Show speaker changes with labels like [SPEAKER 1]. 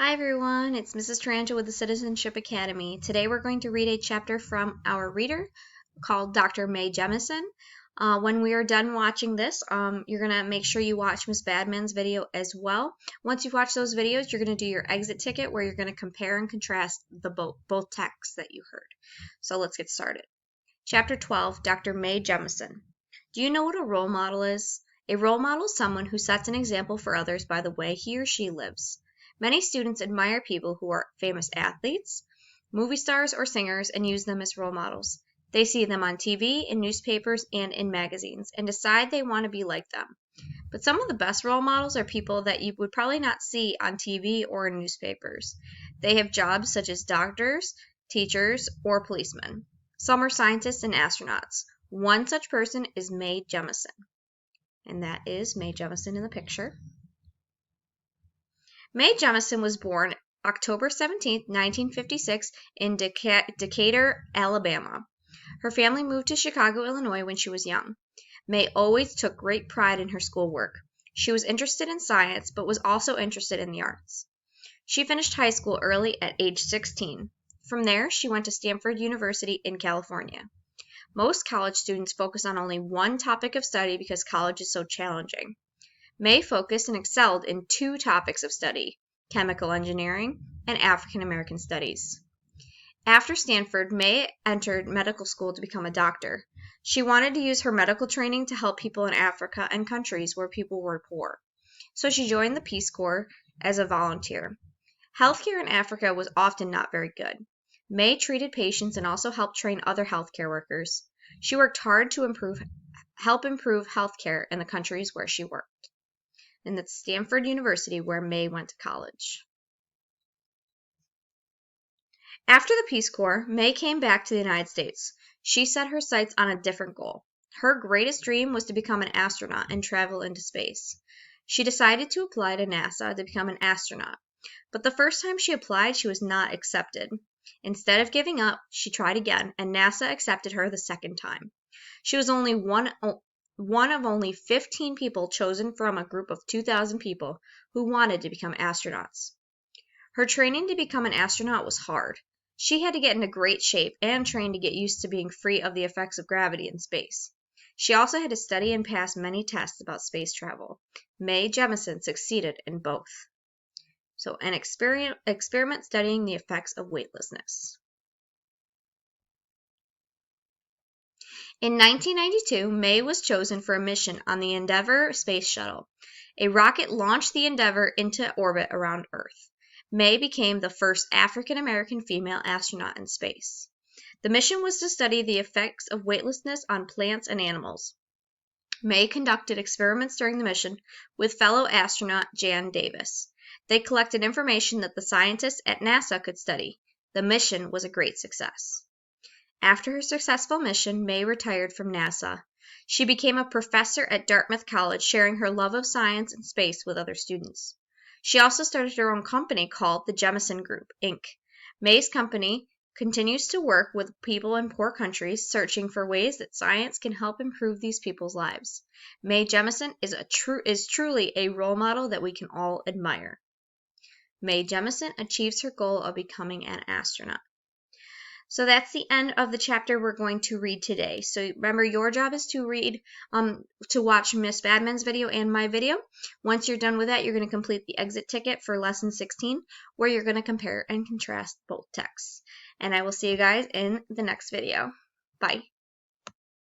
[SPEAKER 1] Hi everyone, it's Mrs. Tarantula with the Citizenship Academy. Today we're going to read a chapter from our reader called Dr. Mae Jemison. When we are done watching this, you're going to make sure you watch Miss Badman's video as well. Once you've watched those videos, you're going to do your exit ticket where you're going to compare and contrast the both texts that you heard. So let's get started. Chapter 12, Dr. Mae Jemison. Do you know what a role model is? A role model is someone who sets an example for others by the way he or she lives. Many students admire people who are famous athletes, movie stars, or singers and use them as role models. They see them on TV, in newspapers, and in magazines, and decide they want to be like them. But some of the best role models are people that you would probably not see on TV or in newspapers. They have jobs such as doctors, teachers, or policemen. Some are scientists and astronauts. One such person is Mae Jemison. And that is Mae Jemison in the picture. Mae Jemison was born October 17, 1956 in Decatur, Alabama. Her family moved to Chicago, Illinois when she was young. Mae always took great pride in her schoolwork. She was interested in science, but was also interested in the arts. She finished high school early at age 16. From there, she went to Stanford University in California. Most college students focus on only one topic of study because college is so challenging. Mae focused and excelled in two topics of study, chemical engineering and African American studies. After Stanford, Mae entered medical school to become a doctor. She wanted to use her medical training to help people in Africa and countries where people were poor. So she joined the Peace Corps as a volunteer. Healthcare in Africa was often not very good. Mae treated patients and also helped train other healthcare workers. She worked hard to help improve healthcare in the countries where she worked. And that's Stanford University, where Mae went to college. After the Peace Corps, Mae came back to the United States. She set her sights on a different goal. Her greatest dream was to become an astronaut and travel into space. She decided to apply to NASA to become an astronaut. But the first time she applied, she was not accepted. Instead of giving up, she tried again, and NASA accepted her the second time. She was only one of only 15 people chosen from a group of 2,000 people who wanted to become astronauts. Her training to become an astronaut was hard. She had to get into great shape and train to get used to being free of the effects of gravity in space. She also had to study and pass many tests about space travel. Mae Jemison succeeded in both. So, an experiment studying the effects of weightlessness. In 1992, Mae was chosen for a mission on the Endeavour space shuttle. A rocket launched the Endeavour into orbit around Earth. Mae became the first African-American female astronaut in space. The mission was to study the effects of weightlessness on plants and animals. Mae conducted experiments during the mission with fellow astronaut Jan Davis. They collected information that the scientists at NASA could study. The mission was a great success. After her successful mission, Mae retired from NASA. She became a professor at Dartmouth College, sharing her love of science and space with other students. She also started her own company called the Jemison Group, Inc. Mae's company continues to work with people in poor countries, searching for ways that science can help improve these people's lives. Mae Jemison is truly a role model that we can all admire. Mae Jemison achieves her goal of becoming an astronaut. So that's the end of the chapter we're going to read today. So remember, your job is to read, to watch Miss Badman's video and my video. Once you're done with that, you're going to complete the exit ticket for lesson 16, where you're going to compare and contrast both texts. And I will see you guys in the next video. Bye.